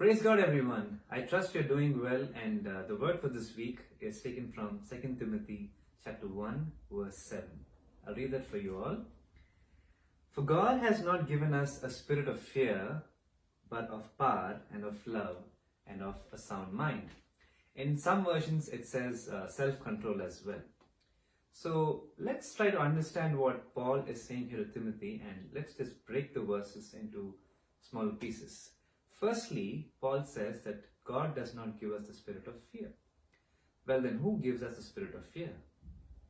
Praise God, everyone. I trust you're doing well, and the word for this week is taken from 2 Timothy chapter 1, verse 7. I'll read that for you all. For God has not given us a spirit of fear, but of power and of love and of a sound mind. In some versions, it says self-control as well. So let's try to understand what Paul is saying here to Timothy, and let's just break the verses into small pieces. Firstly, Paul says that God does not give us the spirit of fear. Well, then who gives us the spirit of fear?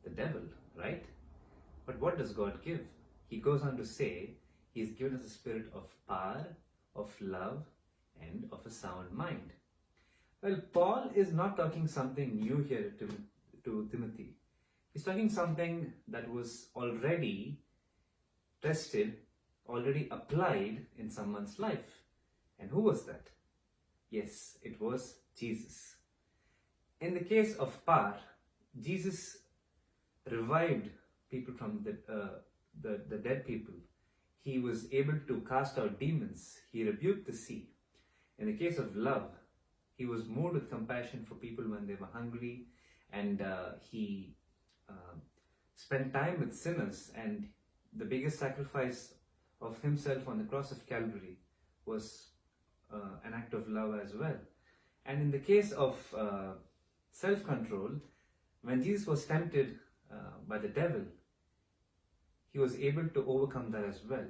The devil, right? But what does God give? He goes on to say He's given us a spirit of power, of love, and of a sound mind. Well, Paul is not talking something new here to Timothy. He's talking something that was already tested, already applied in someone's life. And who was that? Yes, it was Jesus. In the case of power, Jesus revived people from the dead people. He was able to cast out demons. He rebuked the sea. In the case of love, he was moved with compassion for people when they were hungry, and he spent time with sinners. And the biggest sacrifice of himself on the cross of Calvary was an act of love as well. And in the case of self-control, when Jesus was tempted by the devil, he was able to overcome that as well.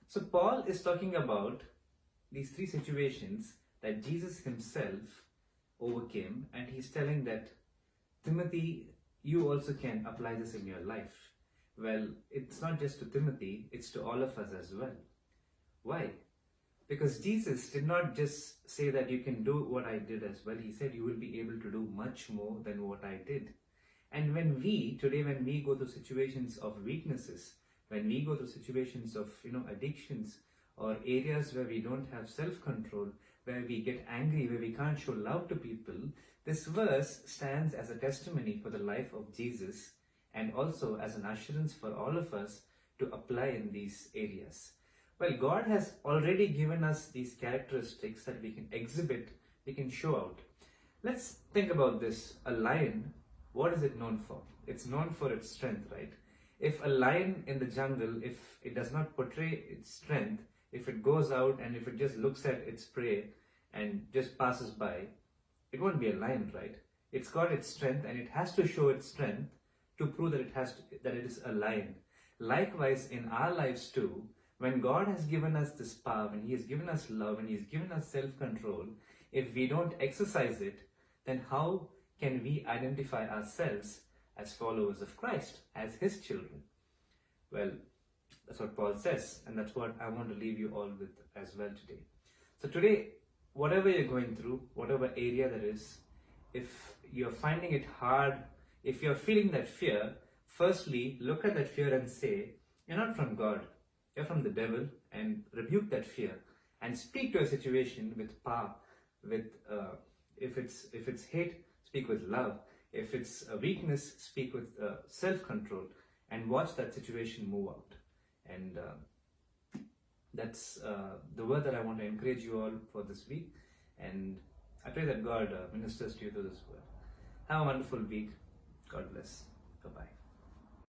So Paul is talking about these three situations that Jesus himself overcame, and he's telling that, Timothy, you also can apply this in your life. Well, it's not just to Timothy, it's to all of us as well. Why? Because Jesus did not just say that you can do what I did as well. He said you will be able to do much more than what I did. And when we go through situations of weaknesses, when we go through situations of addictions or areas where we don't have self-control, where we get angry, where we can't show love to people, this verse stands as a testimony for the life of Jesus and also as an assurance for all of us to apply in these areas. Well, God has already given us these characteristics that we can exhibit, we can show out. Let's think about this. A lion, what is it known for? It's known for its strength, right? If a lion in the jungle, if it does not portray its strength, if it goes out and if it just looks at its prey and just passes by, it won't be a lion, right? It's got its strength and it has to show its strength to prove that it is a lion. Likewise, in our lives too, when God has given us this power, when He has given us love, and He has given us self-control, if we don't exercise it, then how can we identify ourselves as followers of Christ, as His children? Well, that's what Paul says, and that's what I want to leave you all with as well today. So today, whatever you're going through, whatever area that is, if you're finding it hard, if you're feeling that fear, firstly, look at that fear and say, you're not from God. You're from the devil, and rebuke that fear and speak to a situation with power. With if it's hate, speak with love. If it's a weakness, speak with self-control, and watch that situation move out. And that's the word that I want to encourage you all for this week. And I pray that God ministers to you through this word. Have a wonderful week. God bless. Bye-bye.